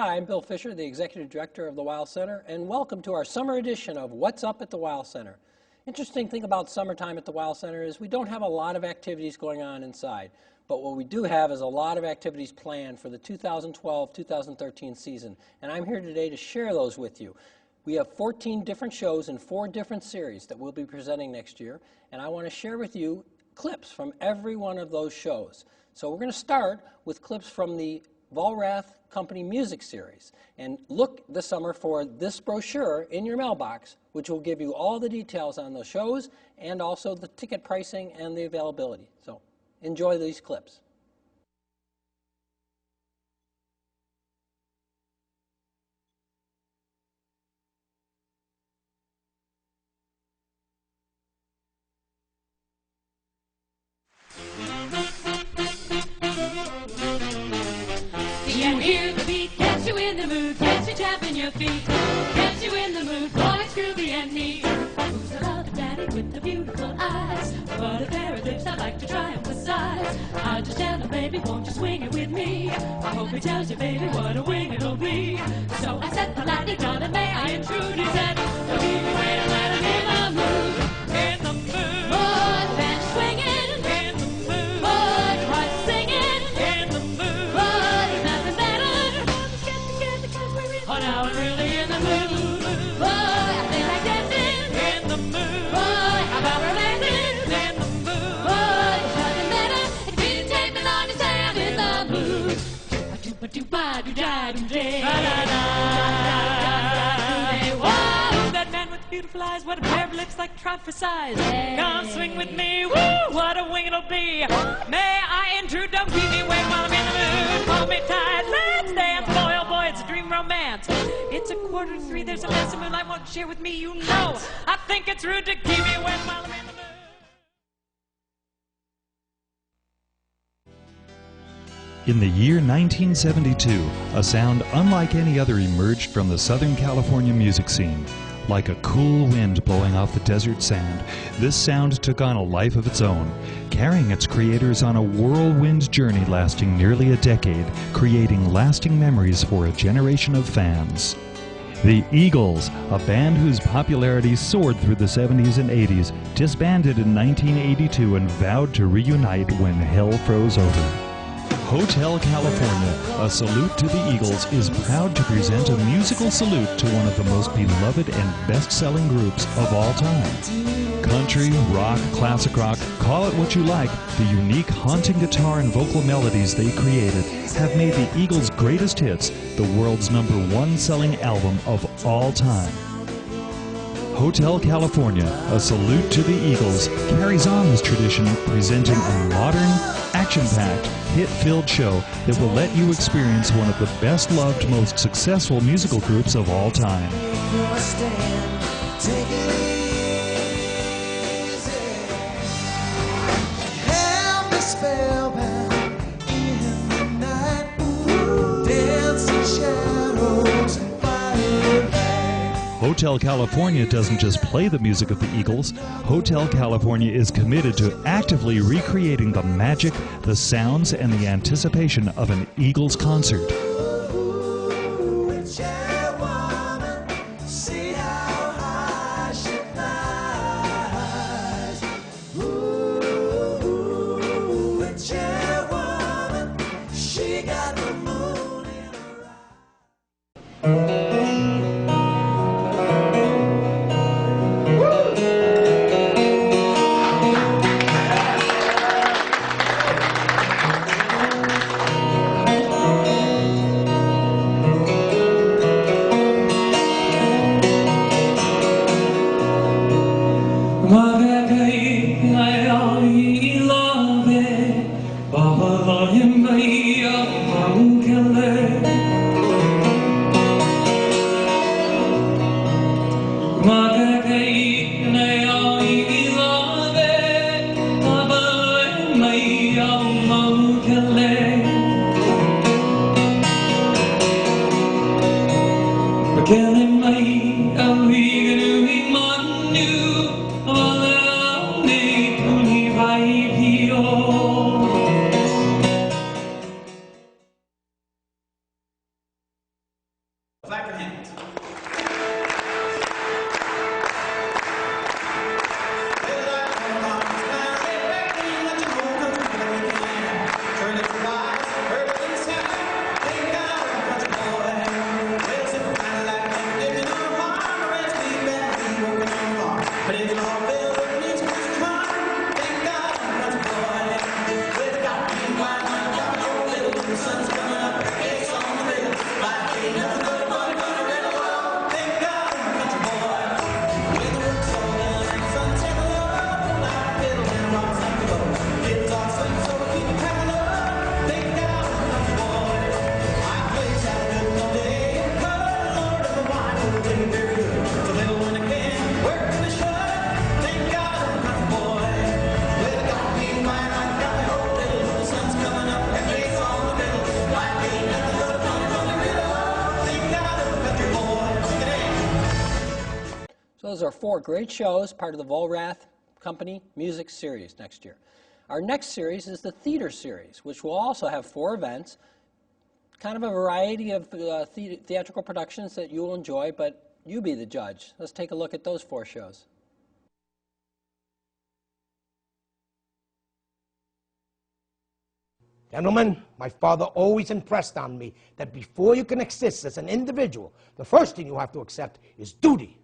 Hi, I'm Bill Fisher, the Executive Director of the Weill Center, and welcome to our summer edition of What's Up at the Weill Center. Interesting thing about summertime at the Weill Center is we don't have a lot of activities going on inside, but what we do have is a lot of activities planned for the 2012-2013 season, and I'm here today to share those with you. We have 14 different shows in 4 different series that we'll be presenting next year, and I want to share with you clips from every one of those shows. So we're going to start with clips from the Vollrath Company Music Series. And look this summer for this brochure in your mailbox, which will give you all the details on the shows and also the ticket pricing and the availability. So enjoy these clips. You hear the beat, gets you in the mood, gets you tapping your feet, gets you in the mood, boy, it's groovy and neat. Who's the loving daddy with the beautiful eyes? What a pair of lips, I'd like to try emphasize. I just tell him, baby, won't you swing it with me? I hope he tells you, baby, what a wing it'll be. So I said politely, darling, may I intrude? He said, don't keep me waiting, let him in the mood. In the mood. Boy, been swinging. In the mood. Boy, try singing. In the mood. Boy, nothing better. Let's get together 'cause we're in. Oh, now I'm really in the mood. Boy, I think like dancing. In the mood. Boy, how about romancing? In the mood. Boy, nothing better. It didn't take me long to say I'm in the mood. Whoa, that man with beautiful eyes, what a pair of lips like trout for size. Come swing with me, woo, what a wing it'll be. May I intrude, don't keep me waiting while I'm in the mood. Hold me tight, let's dance, boy, oh boy, it's a dream romance. It's 2:45, there's a mess of moonlight, won't share with me, you know. I think it's rude to keep me waiting while I'm in the mood. In the year 1972, a sound unlike any other emerged from the Southern California music scene. Like a cool wind blowing off the desert sand, this sound took on a life of its own, carrying its creators on a whirlwind journey lasting nearly a decade, creating lasting memories for a generation of fans. The Eagles, a band whose popularity soared through the 70s and 80s, disbanded in 1982 and vowed to reunite when hell froze over. Hotel California, a salute to the Eagles, is proud to present a musical salute to one of the most beloved and best-selling groups of all time. Country, rock, classic rock, call it what you like, the unique haunting guitar and vocal melodies they created have made the Eagles' greatest hits the world's #1 selling album of all time. Hotel California, a salute to the Eagles, carries on this tradition, presenting a modern, action-packed, hit-filled show that will let you experience one of the best-loved, most successful musical groups of all time. Hotel California doesn't just play the music of the Eagles. Hotel California is committed to actively recreating the magic, the sounds, and the anticipation of an Eagles concert. 4 great shows, part of the Volrath Company Music Series next year. Our next series is the Theater Series, which will also have 4 events, kind of a variety of theatrical productions that you'll enjoy, but you be the judge. Let's take a look at those 4 shows. Gentlemen, my father always impressed on me that before you can exist as an individual, the first thing you have to accept is duty.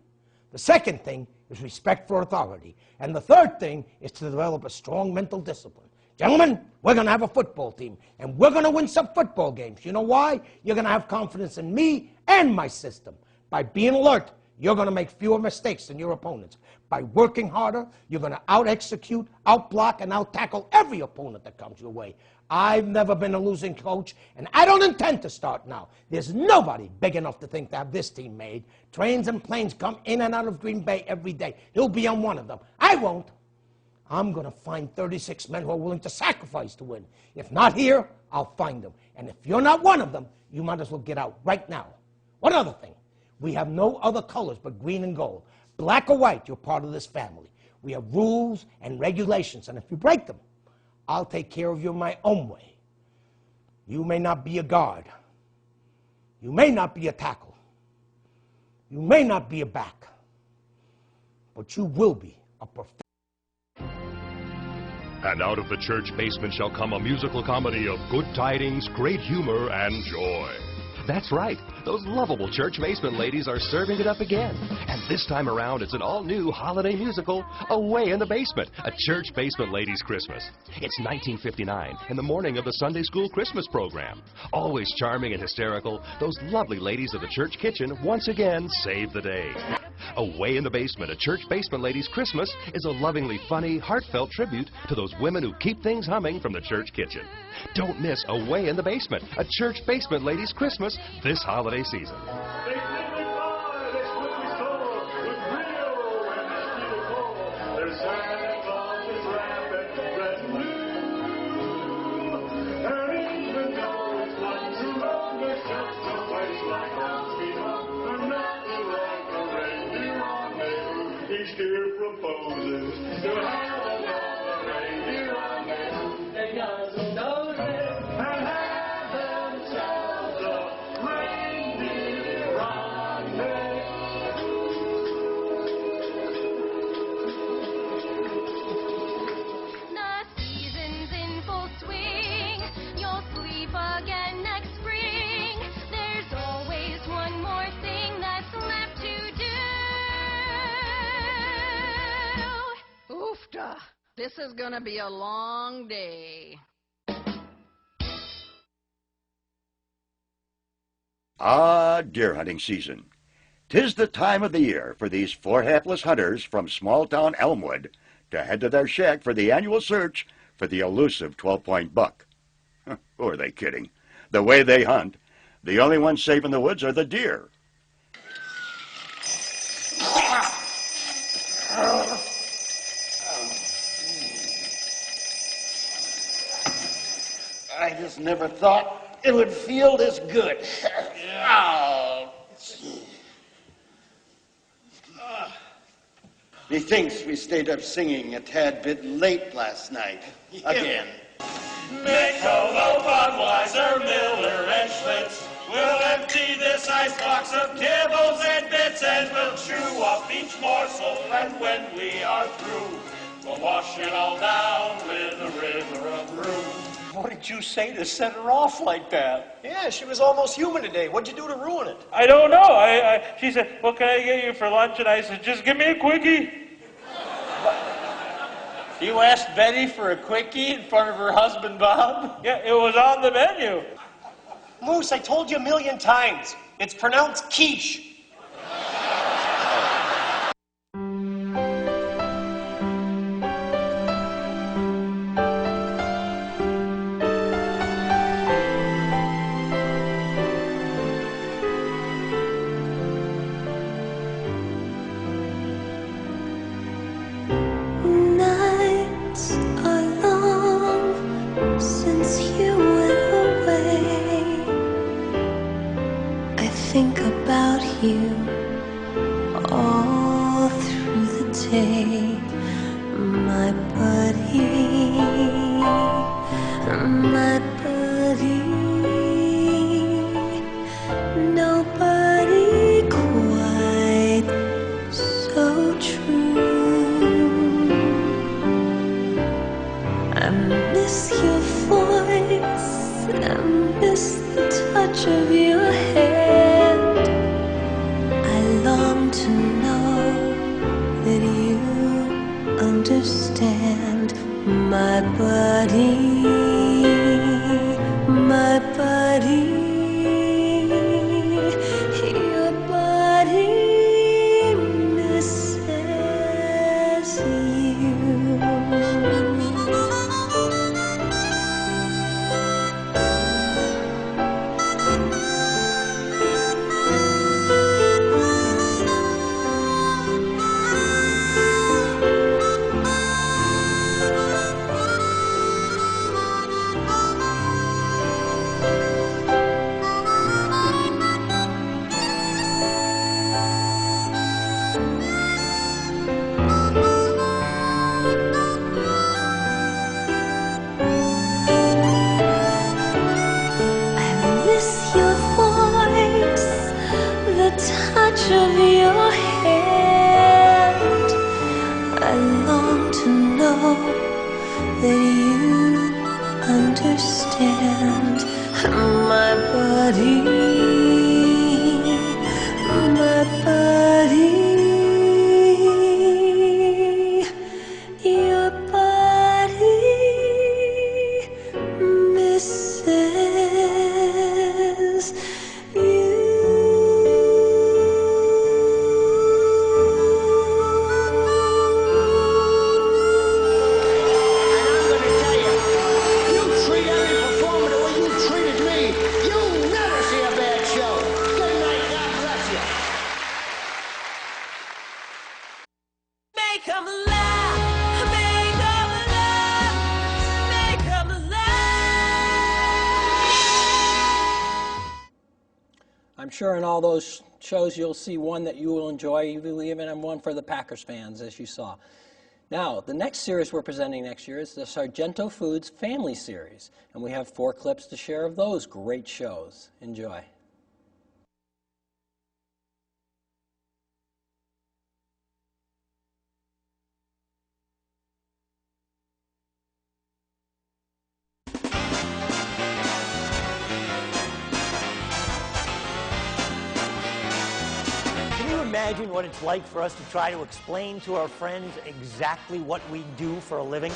The second thing is respect for authority. And the third thing is to develop a strong mental discipline. Gentlemen, we're going to have a football team, and we're going to win some football games. You know why? You're going to have confidence in me and my system. By being alert, you're going to make fewer mistakes than your opponents. By working harder, you're going to out-execute, out-block, and out-tackle every opponent that comes your way. I've never been a losing coach, and I don't intend to start now. There's nobody big enough to think to have this team made. Trains and planes come in and out of Green Bay every day. He'll be on one of them. I won't. I'm going to find 36 men who are willing to sacrifice to win. If not here, I'll find them. And if you're not one of them, you might as well get out right now. One other thing. We have no other colors but green and gold. Black or white, you're part of this family. We have rules and regulations, and if you break them, I'll take care of you my own way. You may not be a guard. You may not be a tackle. You may not be a back. But you will be a perfect. And out of the church basement shall come a musical comedy of good tidings, great humor, and joy. That's right. Those lovable church basement ladies are serving it up again. And this time around, it's an all-new holiday musical, Away in the Basement, a church basement ladies' Christmas. It's 1959, in the morning of the Sunday school Christmas program. Always charming and hysterical, those lovely ladies of the church kitchen once again save the day. Away in the Basement, a church basement ladies' Christmas is a lovingly funny, heartfelt tribute to those women who keep things humming from the church kitchen. Don't miss Away in the Basement, a church basement ladies' Christmas this holiday season. Each dear proposes to have another reindeer rendezvous. They doesn't know it and have themselves a reindeer rendezvous. The season's in full swing. You'll sleep again next spring. There's always one more thing that's left to do. Oofta! This is gonna be a long day. Ah, deer hunting season. 'Tis the time of the year for these 4 hapless hunters from small-town Elmwood to head to their shack for the annual search for the elusive 12-point buck. Who are they kidding? The way they hunt, the only ones safe in the woods are the deer. I just never thought it would feel this good. Oh. Methinks we stayed up singing a tad bit late last night. Again. Michello, Budweiser, Miller, and Schlitz. We'll empty this icebox of kibbles and bits, and we'll chew up each morsel, and when we are through, we'll wash it all down with a river of brew. What did you say to set her off like that? Yeah, she was almost human today. What'd you do to ruin it? I don't know. She said, "What can I get you for lunch?" And I said, "Just give me a quickie." You asked Betty for a quickie in front of her husband, Bob? Yeah, it was on the menu. Moose, I told you a million times. It's pronounced quiche. Nights are long since you went away. I think about you I miss your voice, I miss the touch of your hand. I long to know that you understand my body, my body, your body misses you. Touch of your hand. I long to know that you understand my body, my body, your body misses you. I'm sure in all those shows you'll see one that you will enjoy, even one for the Packers fans, as you saw. Now, the next series we're presenting next year is the Sargento Foods Family Series, and we have 4 clips to share of those great shows. Enjoy. Imagine what it's like for us to try to explain to our friends exactly what we do for a living.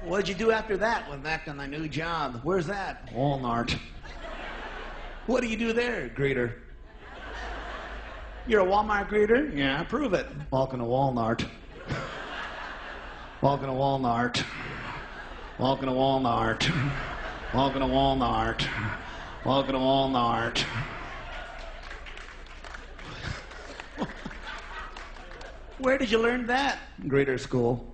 What'd you do after that? Went back on my new job. Where's that? Walmart. What do you do there? Greeter. You're a Walmart greeter? Yeah, prove it. Welcome to Walmart. Welcome to Walmart. Welcome to Walmart. Welcome to Walmart. Welcome to Walmart. Where did you learn that? Greeter school.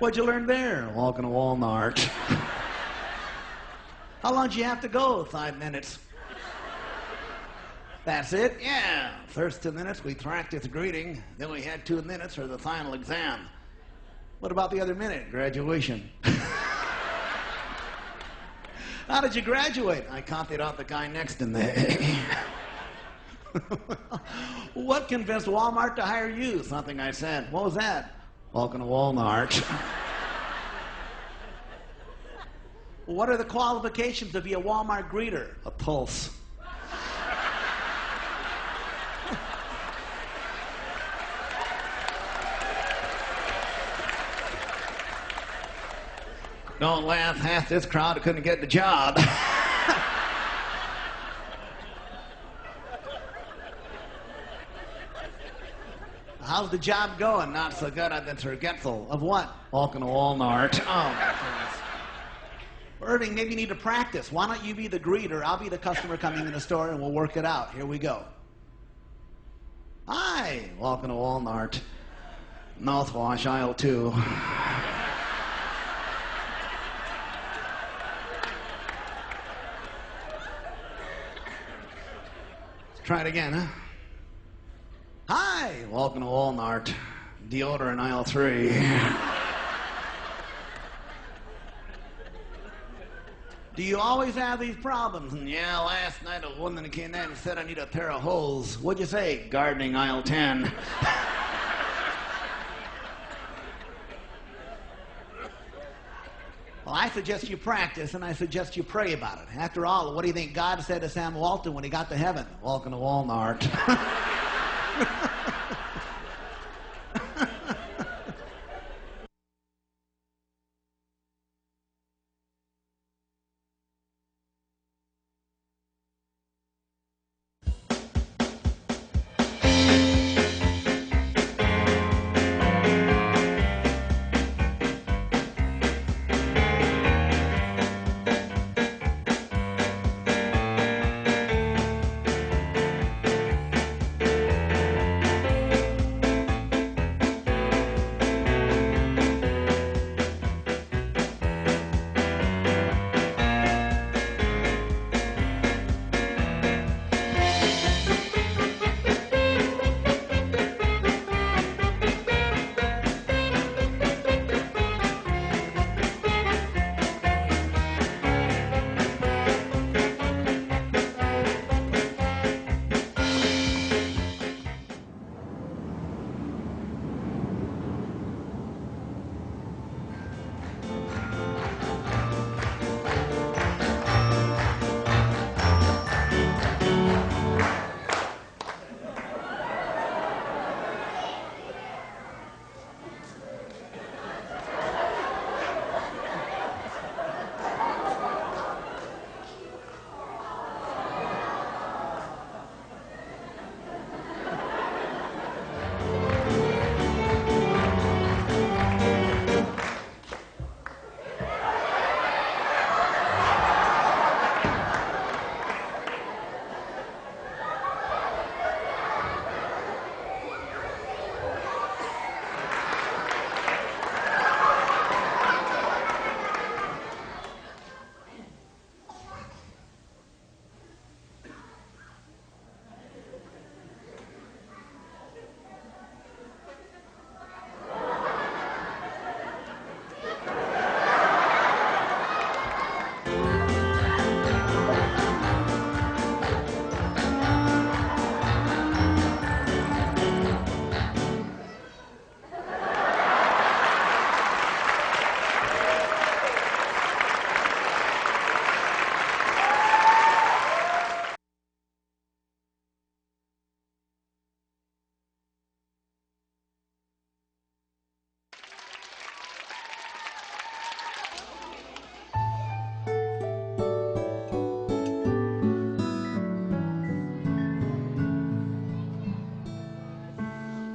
What'd you learn there? Walking to Walmart. How long do you have to go? 5 minutes. That's it? Yeah. First 2 minutes we practiced greeting, then we had 2 minutes for the final exam. What about the other minute? Graduation. How did you graduate? I copied off the guy next to me. What convinced Walmart to hire you? Something I said. What was that? Welcome to Walmart. What are the qualifications to be a Walmart greeter? A pulse. Don't laugh, half this crowd couldn't get the job. How's the job going? Not so good. I've been forgetful. Of what? Walking to Walmart. Oh, my goodness. Irving, maybe you need to practice. Why don't you be the greeter? I'll be the customer coming in the store, and we'll work it out. Here we go. Hi, walking to Walmart. Mouthwash, aisle 2. Let's try it again, huh? Hi, welcome to Walmart. Deodorant, aisle 3. Do you always have these problems? And yeah, last night a woman came in and said I need a pair of hose. What'd you say? Gardening, aisle 10. Well, I suggest you practice, and I suggest you pray about it. After all, what do you think God said to Sam Walton when he got to heaven? Welcome to Walmart.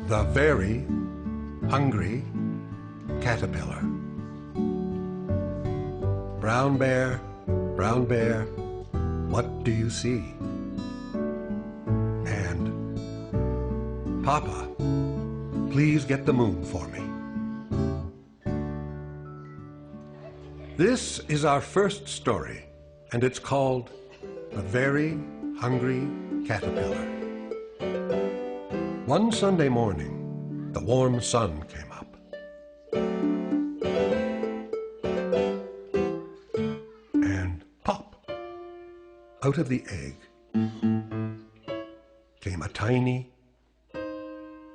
The Very Hungry Caterpillar. Brown bear, what do you see? And, Papa, please get the moon for me. This is our first story, and it's called The Very Hungry Caterpillar. One Sunday morning, the warm sun came up. And pop, out of the egg, came a tiny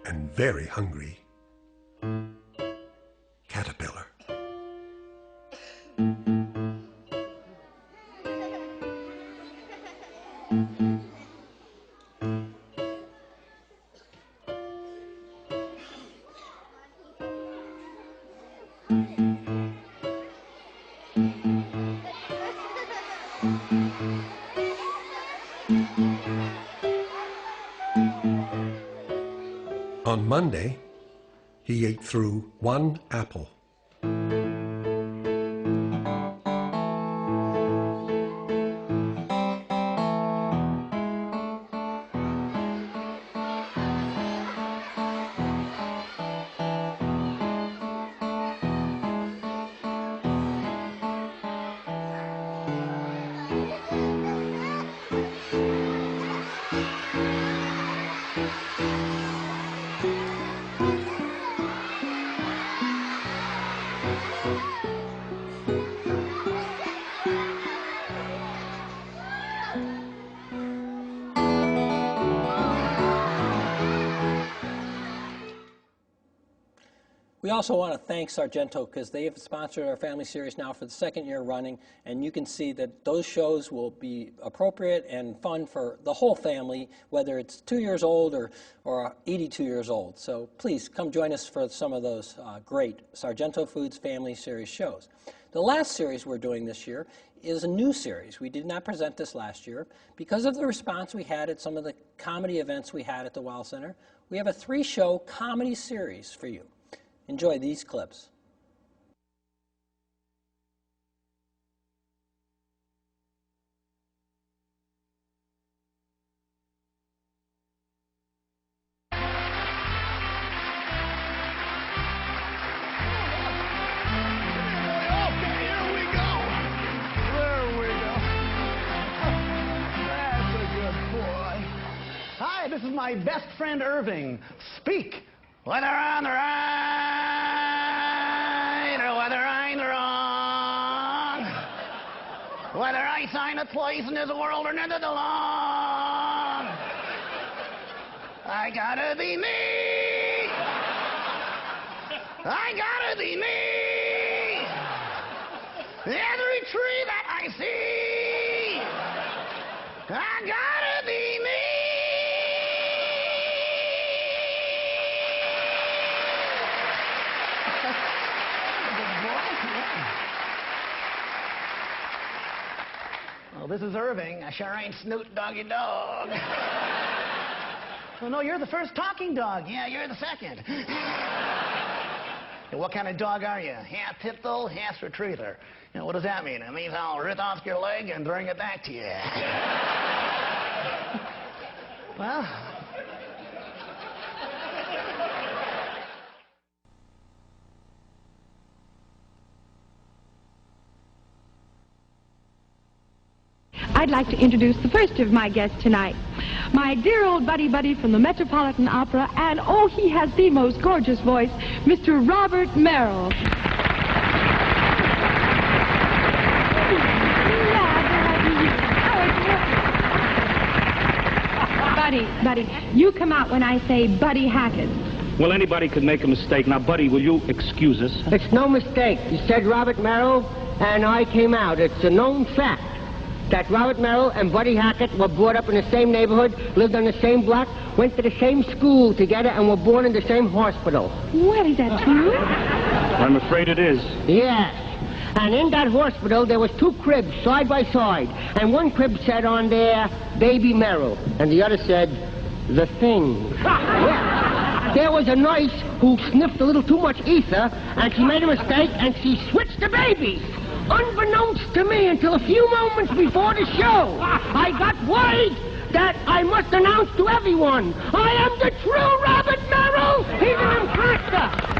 and very hungry caterpillar. On On Monday, he ate through 1 apple. We also want to thank Sargento because they have sponsored our family series now for the 2nd year running, and you can see that those shows will be appropriate and fun for the whole family, whether it's 2 years old or 82 years old. So please come join us for some of those great Sargento Foods Family Series shows. The last series we're doing this year is a new series. We did not present this last year. Because of the response we had at some of the comedy events we had at the Weill Center, we have a 3-show comedy series for you. Enjoy these clips. Hi, this is my best friend Irving. Speak. Whether on the right or whether I'm wrong, whether I find a place in this world or never belong, I gotta be me. I gotta be me. Every tree that I see, I gotta be me. Well, this is Irving. I sure ain't Snoot Doggy Dog. Well, no, you're the first talking dog. Yeah, you're the second. What kind of dog are you? Half pit bull, half retriever. You know, what does that mean? It means I'll rip off your leg and bring it back to you. Well... I'd like to introduce the first of my guests tonight, my dear old buddy from the Metropolitan Opera, and oh, he has the most gorgeous voice, Mr. Robert Merrill. Buddy, you come out when I say Buddy Hackett. Well, anybody could make a mistake. Now, Buddy, will you excuse us? It's no mistake. You said Robert Merrill, and I came out. It's a known fact that Robert Merrill and Buddy Hackett were brought up in the same neighborhood, lived on the same block, went to the same school together, and were born in the same hospital. What, is that true? I'm afraid it is. Yes. And in that hospital, there was 2 cribs side by side, and one crib said on there, Baby Merrill, and the other said, The Thing. Yeah. There was a nurse who sniffed a little too much ether, and she made a mistake, and she switched the babies. Unbeknownst to me, until a few moments before the show, I got worried that I must announce to everyone, I am the true Robert Merrill. He's an imposter.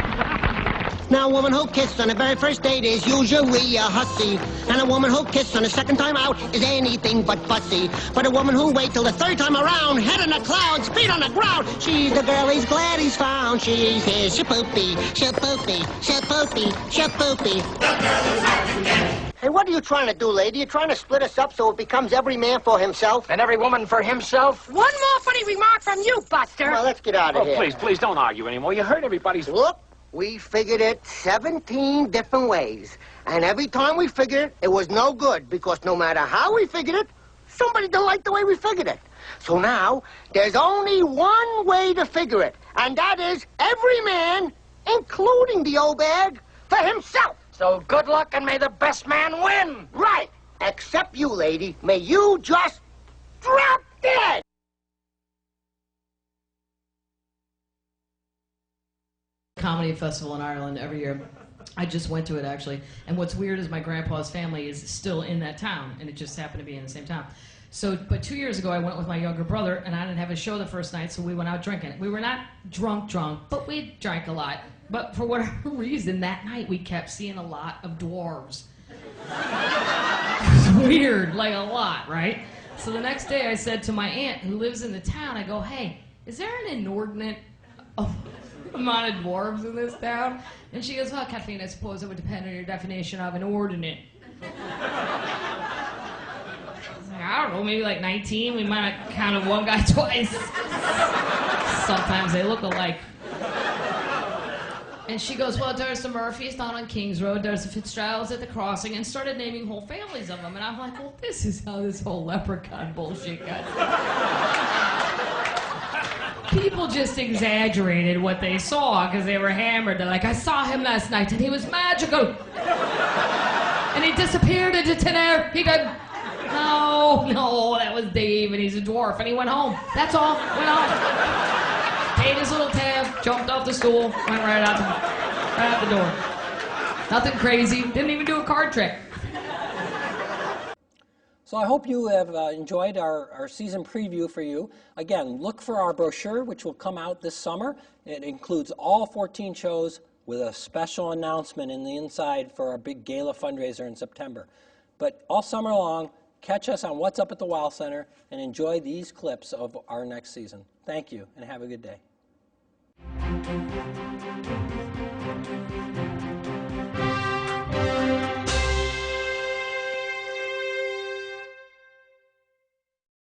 Now, a woman who kissed on the very first date is usually a hussy. And a woman who kissed on the second time out is anything but fussy. But a woman who waits till the third time around, head in the clouds, feet on the ground, she's the girl he's glad he's found. She's his shapoopy, shapoopy, shapoopy, shapoopy. The girl who's hard to get. Hey, what are you trying to do, lady? You trying to split us up so it becomes every man for himself? And every woman for himself? One more funny remark from you, Buster. Well, let's get out of here. Please, don't argue anymore. You heard everybody's... Look. We figured it 17 different ways. And every time we figured it, it was no good, because no matter how we figured it, somebody didn't like the way we figured it. So now, there's only one way to figure it, and that is every man, including the old bag, for himself. So good luck, and may the best man win. Right. Except you, lady. May you just drop dead. comedy festival in Ireland every year. I just went to it, actually. And what's weird is my grandpa's family is still in that town, and it just happened to be in the same town. So, but 2 years ago, I went with my younger brother, and I didn't have a show the first night, so we went out drinking. We were not drunk, but we drank a lot. But for whatever reason, that night, we kept seeing a lot of dwarves. It was weird, like a lot, right? So the next day, I said to my aunt, who lives in the town, I go, hey, is there an inordinate amount of dwarves in this town? And she goes, well, Kathleen, I suppose it would depend on your definition of inordinate. I don't know, maybe like 19. We might have counted one guy twice. Sometimes they look alike. And she goes, well, there's the Murphys down on Kings Road, there's the Fitzgeralds at the crossing, and started naming whole families of them. And I'm like, well, this is how this whole leprechaun bullshit got started. People just exaggerated what they saw because they were hammered. They're like, I saw him last night and he was magical. And he disappeared into thin air. He did. No, that was Dave, and he's a dwarf, and he went home. That's all. Went home. Paid his little tab, jumped off the stool, went right out the door. Nothing crazy. Didn't even do a card trick. So I hope you have enjoyed our season preview for you. Again, look for our brochure, which will come out this summer. It includes all 14 shows with a special announcement in the inside for our big gala fundraiser in September. But all summer long, catch us on What's Up at the Weill Center and enjoy these clips of our next season. Thank you, and have a good day.